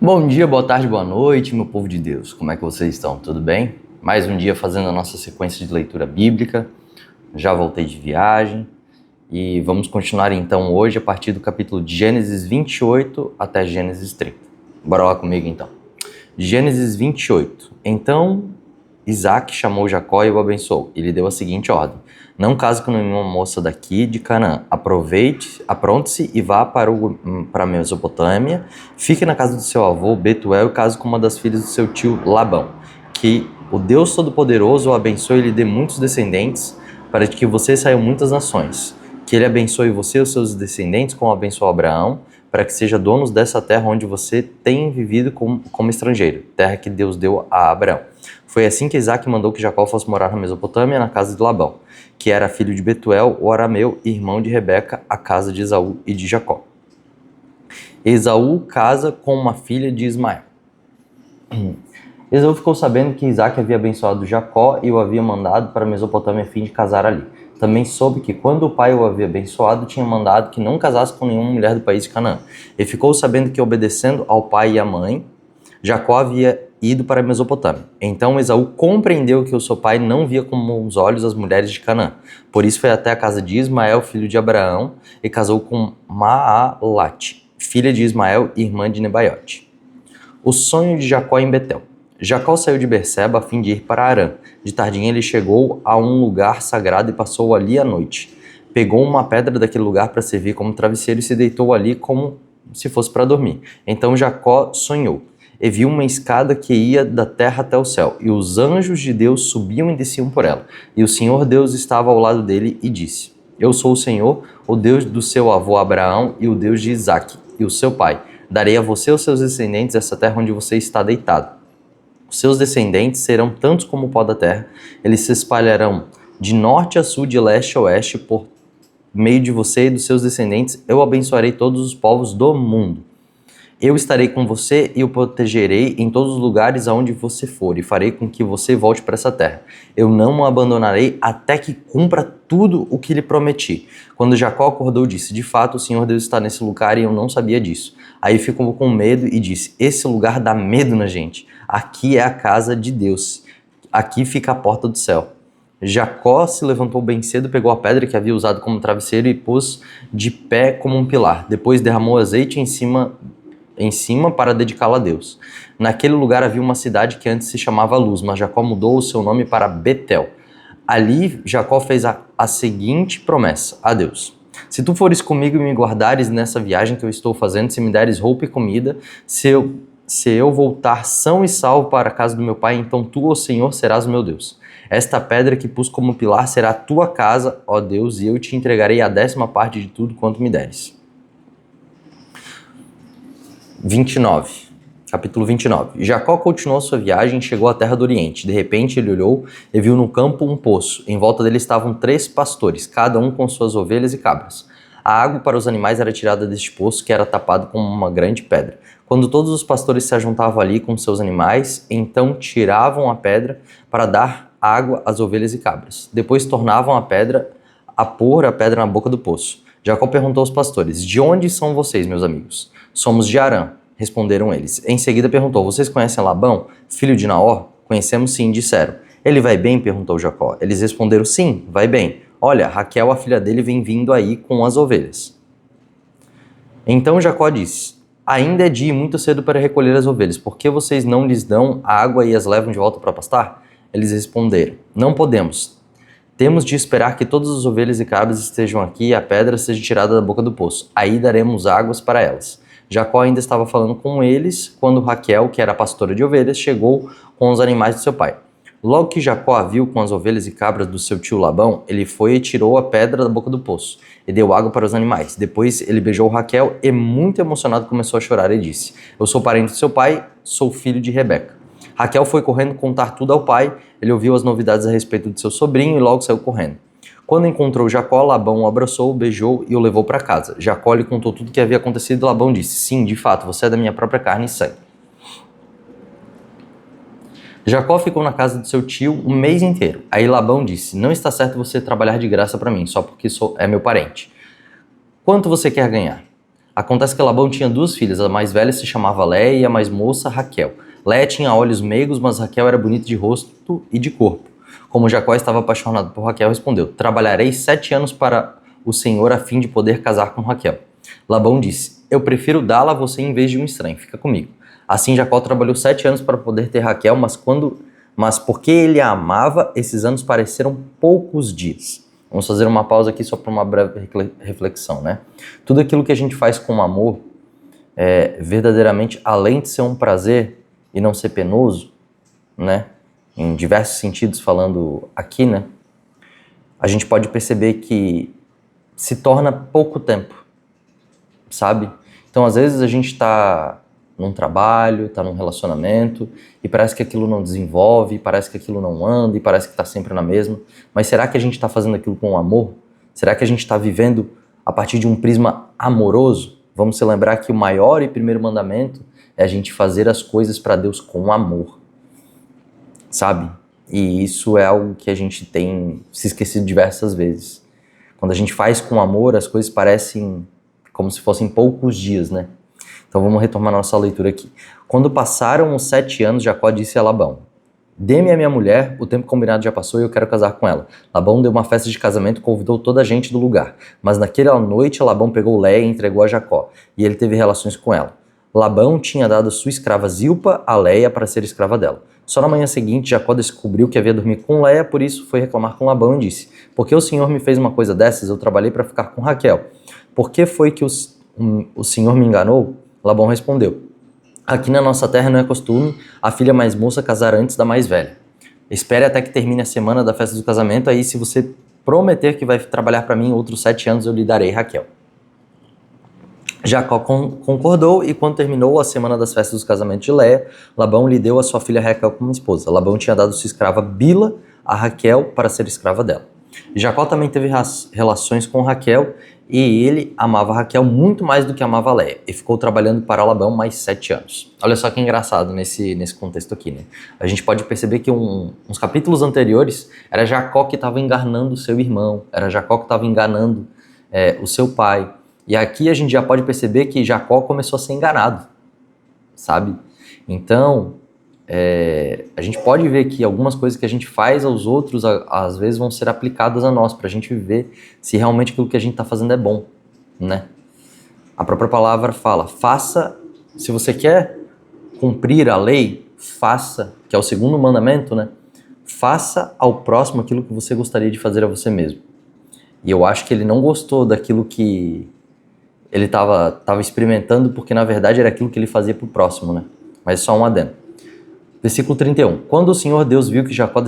Bom dia, boa tarde, boa noite, meu povo de Deus. Como é que vocês estão? Tudo bem? Mais um dia fazendo a nossa sequência de leitura bíblica. Já voltei de viagem e vamos continuar então hoje a partir do capítulo de Gênesis 28 até Gênesis 30. Bora lá comigo então. Gênesis 28. Então Isaac chamou Jacó e o abençoou e lhe deu a seguinte ordem: não case com nenhuma moça daqui de Canaã. Apronte-se e vá para a Mesopotâmia. Fique na casa do seu avô Betuel e case com uma das filhas do seu tio Labão. Que o Deus Todo-Poderoso o abençoe e lhe dê muitos descendentes, para que você saia muitas nações. Que ele abençoe você e os seus descendentes, como abençoou Abraão, para que seja donos dessa terra onde você tem vivido como estrangeiro, terra que Deus deu a Abraão. Foi assim que Isaac mandou que Jacó fosse morar na Mesopotâmia, na casa de Labão, que era filho de Betuel, o arameu, e irmão de Rebeca, a casa de Esaú e de Jacó. Esaú casa com uma filha de Ismael. Esaú ficou sabendo que Isaac havia abençoado Jacó e o havia mandado para a Mesopotâmia a fim de casar ali. Também soube que quando o pai o havia abençoado, tinha mandado que não casasse com nenhuma mulher do país de Canaã. E ficou sabendo que, obedecendo ao pai e à mãe, Jacó havia ido para a Mesopotâmia. Então Esaú compreendeu que o seu pai não via com bons olhos as mulheres de Canaã. Por isso foi até a casa de Ismael, filho de Abraão, e casou com Maalate, filha de Ismael e irmã de Nebaiote. O sonho de Jacó em Betel. Jacó saiu de Berseba a fim de ir para Harã. De tardinha ele chegou a um lugar sagrado e passou ali a noite. Pegou uma pedra daquele lugar para servir como travesseiro e se deitou ali como se fosse para dormir. Então Jacó sonhou e viu uma escada que ia da terra até o céu, e os anjos de Deus subiam e desciam por ela. E o Senhor Deus estava ao lado dele e disse: Eu sou o Senhor, o Deus do seu avô Abraão e o Deus de Isaque e o seu pai. Darei a você e aos seus descendentes essa terra onde você está deitado. Os seus descendentes serão tantos como o pó da terra. Eles se espalharão de norte a sul, de leste a oeste, por meio de você e dos seus descendentes. Eu abençoarei todos os povos do mundo. Eu estarei com você e o protegerei em todos os lugares aonde você for, e farei com que você volte para essa terra. Eu não o abandonarei até que cumpra tudo o que lhe prometi. Quando Jacó acordou, disse: de fato, o Senhor Deus está nesse lugar e eu não sabia disso. Aí ficou com medo e disse: esse lugar dá medo na gente. Aqui é a casa de Deus. Aqui fica a porta do céu. Jacó se levantou bem cedo, pegou a pedra que havia usado como travesseiro e pôs de pé como um pilar. Depois derramou azeite em cima para dedicá-la a Deus. Naquele lugar havia uma cidade que antes se chamava Luz, mas Jacó mudou o seu nome para Betel. Ali Jacó fez a seguinte promessa a Deus: se tu fores comigo e me guardares nessa viagem que eu estou fazendo, se me deres roupa e comida, se eu voltar são e salvo para a casa do meu pai, então tu, ó Senhor, serás o meu Deus. Esta pedra que pus como pilar será a tua casa, ó Deus, e eu te entregarei a 10ª parte de tudo quanto me deres. 29. Capítulo 29. Jacó continuou sua viagem e chegou à terra do Oriente. De repente ele olhou e viu no campo um poço. Em volta dele estavam 3 pastores, cada um com suas ovelhas e cabras. A água para os animais era tirada deste poço, que era tapado com uma grande pedra. Quando todos os pastores se ajuntavam ali com seus animais, então tiravam a pedra para dar água às ovelhas e cabras. Depois tornavam a pôr a pedra na boca do poço. Jacó perguntou aos pastores: de onde são vocês, meus amigos? Somos de Harã, responderam eles. Em seguida perguntou: vocês conhecem Labão, filho de Naor? Conhecemos sim, disseram. Ele vai bem? Perguntou Jacó. Eles responderam: sim, vai bem. Olha, Raquel, a filha dele, vem vindo aí com as ovelhas. Então Jacó disse: ainda é dia e muito cedo para recolher as ovelhas. Por que vocês não lhes dão água e as levam de volta para pastar? Eles responderam: não podemos. Temos de esperar que todas as ovelhas e cabras estejam aqui e a pedra seja tirada da boca do poço. Aí daremos águas para elas. Jacó ainda estava falando com eles quando Raquel, que era pastora de ovelhas, chegou com os animais de seu pai. Logo que Jacó a viu com as ovelhas e cabras do seu tio Labão, ele foi e tirou a pedra da boca do poço e deu água para os animais. Depois ele beijou Raquel e, muito emocionado, começou a chorar e disse: eu sou parente do seu pai, sou filho de Rebeca. Raquel foi correndo contar tudo ao pai. Ele ouviu as novidades a respeito de seu sobrinho e logo saiu correndo. Quando encontrou Jacó, Labão o abraçou, o beijou e o levou para casa. Jacó lhe contou tudo o que havia acontecido e Labão disse: sim, de fato, você é da minha própria carne e sangue. Jacó ficou na casa do seu tio um mês inteiro. Aí Labão disse: não está certo você trabalhar de graça para mim, só porque é meu parente. Quanto você quer ganhar? Acontece que Labão tinha duas filhas, a mais velha se chamava Léia e a mais moça Raquel. Léia tinha olhos meigos, mas Raquel era bonita de rosto e de corpo. Como Jacó estava apaixonado por Raquel, respondeu: trabalharei 7 anos para o Senhor a fim de poder casar com Raquel. Labão disse: eu prefiro dá-la a você em vez de um estranho, fica comigo. Assim Jacó trabalhou 7 anos para poder ter Raquel, mas porque ele a amava, esses anos pareceram poucos dias. Vamos fazer uma pausa aqui só para uma breve reflexão, né? Tudo aquilo que a gente faz com amor, verdadeiramente, além de ser um prazer e não ser penoso, né? Em diversos sentidos falando aqui, né? A gente pode perceber que se torna pouco tempo, sabe? Então, às vezes a gente está num trabalho, está num relacionamento e parece que aquilo não desenvolve, parece que aquilo não anda e parece que está sempre na mesma. Mas será que a gente está fazendo aquilo com amor? Será que a gente está vivendo a partir de um prisma amoroso? Vamos se lembrar que o maior e primeiro mandamento é a gente fazer as coisas para Deus com amor, sabe? E isso é algo que a gente tem se esquecido diversas vezes. Quando a gente faz com amor, as coisas parecem como se fossem poucos dias, né? Então vamos retomar nossa leitura aqui. Quando passaram os 7 anos, Jacó disse a Labão: dê-me a minha mulher, o tempo combinado já passou e eu quero casar com ela. Labão deu uma festa de casamento e convidou toda a gente do lugar. Mas naquela noite, Labão pegou Léia e entregou a Jacó, e ele teve relações com ela. Labão tinha dado sua escrava Zilpa a Léia para ser escrava dela. Só na manhã seguinte, Jacó descobriu que havia dormido com Léia, por isso foi reclamar com Labão e disse: por que o Senhor me fez uma coisa dessas? Eu trabalhei para ficar com Raquel. Por que foi que o Senhor me enganou? Labão respondeu: aqui na nossa terra não é costume a filha mais moça casar antes da mais velha. Espere até que termine a semana da festa do casamento, aí se você prometer que vai trabalhar para mim outros 7 anos, eu lhe darei Raquel. Jacó concordou e quando terminou a semana das festas do casamento de Léia, Labão lhe deu a sua filha Raquel como esposa. Labão tinha dado sua escrava Bila a Raquel para ser escrava dela. Jacó também teve relações com Raquel e ele amava Raquel muito mais do que amava Léia e ficou trabalhando para Labão mais 7 anos. Olha só que engraçado nesse contexto aqui, né? A gente pode perceber que uns capítulos anteriores era Jacó que estava enganando seu irmão, era Jacó que estava enganando o seu pai. E aqui a gente já pode perceber que Jacó começou a ser enganado, sabe? Então, a gente pode ver que algumas coisas que a gente faz aos outros, às vezes, vão ser aplicadas a nós, para a gente ver se realmente aquilo que a gente está fazendo é bom, né? A própria palavra fala: faça, se você quer cumprir a lei, faça, que é o segundo mandamento, né? Faça ao próximo aquilo que você gostaria de fazer a você mesmo. E eu acho que ele não gostou daquilo que ele estava experimentando, porque na verdade era aquilo que ele fazia para o próximo, né? Mas só um adendo. Versículo 31. Quando o Senhor Deus viu que Jacó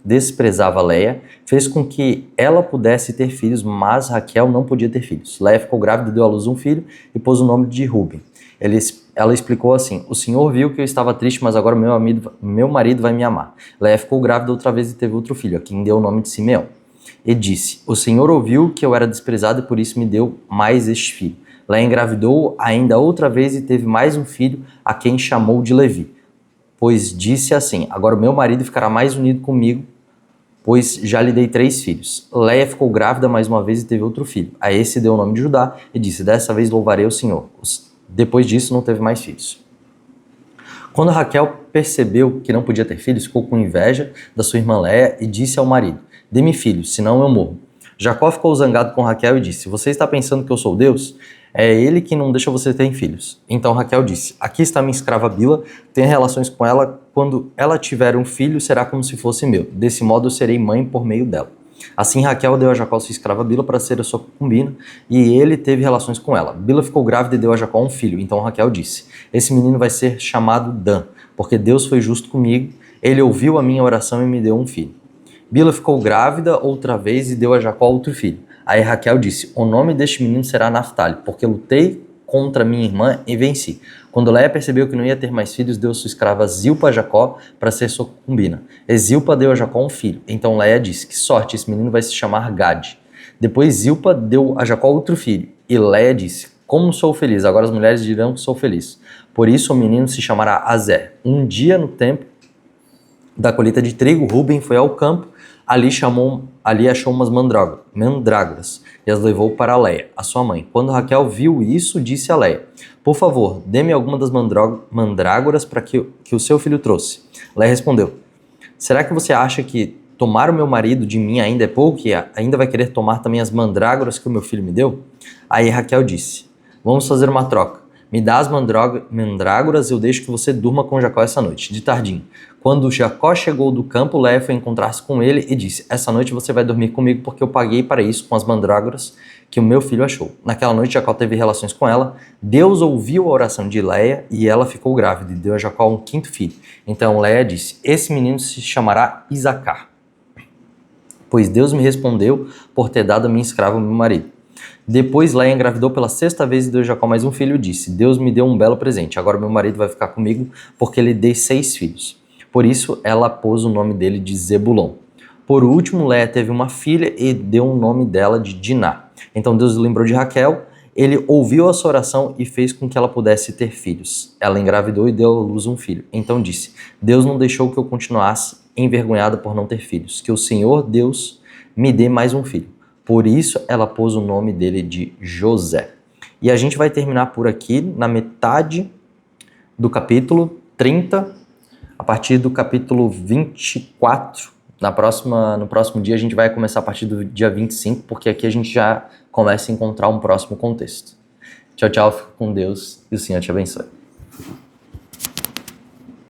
desprezava Léia, fez com que ela pudesse ter filhos, mas Raquel não podia ter filhos. Léia ficou grávida e deu à luz um filho e pôs o nome de Ruben. Ela explicou assim: o Senhor viu que eu estava triste, mas agora meu marido vai me amar. Léia ficou grávida outra vez e teve outro filho, a quem deu o nome de Simeão. E disse: o Senhor ouviu que eu era desprezado e por isso me deu mais este filho. Léia engravidou ainda outra vez e teve mais um filho, a quem chamou de Levi. Pois disse assim: agora o meu marido ficará mais unido comigo, pois já lhe dei 3 filhos. Léia ficou grávida mais uma vez e teve outro filho. A esse deu o nome de Judá e disse: dessa vez louvarei o Senhor. Depois disso não teve mais filhos. Quando Raquel percebeu que não podia ter filhos, ficou com inveja da sua irmã Léia e disse ao marido: dê-me filhos, senão eu morro. Jacó ficou zangado com Raquel e disse: você está pensando que eu sou Deus? É ele que não deixa você ter filhos. Então Raquel disse: aqui está minha escrava Bila, tenha relações com ela, quando ela tiver um filho será como se fosse meu. Desse modo eu serei mãe por meio dela. Assim Raquel deu a Jacó sua escrava Bila para ser a sua concubina, e ele teve relações com ela. Bila ficou grávida e deu a Jacó um filho. Então Raquel disse: esse menino vai ser chamado Dan, porque Deus foi justo comigo, ele ouviu a minha oração e me deu um filho. Bila ficou grávida outra vez e deu a Jacó outro filho. Aí Raquel disse: o nome deste menino será Naftali, porque lutei contra minha irmã e venci. Quando Léia percebeu que não ia ter mais filhos, deu sua escrava Zilpa a Jacó para ser sua concubina. E Zilpa deu a Jacó um filho. Então Léia disse: que sorte, esse menino vai se chamar Gade. Depois Zilpa deu a Jacó outro filho. E Léia disse: como sou feliz, agora as mulheres dirão que sou feliz. Por isso o menino se chamará Azer. Um dia no tempo da colheita de trigo, Ruben foi ao campo. Ali achou umas mandrágoras e as levou para Léia, a sua mãe. Quando Raquel viu isso, disse a Léia: por favor, dê-me alguma das mandrágoras para que o seu filho trouxe. Léia respondeu: será que você acha que tomar o meu marido de mim ainda é pouco e ainda vai querer tomar também as mandrágoras que o meu filho me deu? Aí Raquel disse: vamos fazer uma troca. Me dá as mandrágoras e eu deixo que você durma com Jacó essa noite, de tardinho. Quando Jacó chegou do campo, Léia foi encontrar-se com ele e disse: essa noite você vai dormir comigo porque eu paguei para isso com as mandrágoras que o meu filho achou. Naquela noite Jacó teve relações com ela. Deus ouviu a oração de Léia e ela ficou grávida e deu a Jacó um quinto filho. Então Léia disse: esse menino se chamará Isacar, pois Deus me respondeu por ter dado a minha escrava ao meu marido. Depois Léia engravidou pela sexta vez e deu a Jacó mais um filho e disse: Deus me deu um belo presente, agora meu marido vai ficar comigo porque lhe dei 6 filhos. Por isso ela pôs o nome dele de Zebulon. Por último, Léia teve uma filha e deu o nome dela de Diná. Então Deus lembrou de Raquel, ele ouviu a sua oração e fez com que ela pudesse ter filhos. Ela engravidou e deu à luz um filho. Então disse: Deus não deixou que eu continuasse envergonhada por não ter filhos, que o Senhor Deus me dê mais um filho. Por isso, ela pôs o nome dele de José. E a gente vai terminar por aqui, na metade do capítulo 30, a partir do capítulo 24. No próximo dia, a gente vai começar a partir do dia 25, porque aqui a gente já começa a encontrar um próximo contexto. Tchau, tchau, fica com Deus e o Senhor te abençoe.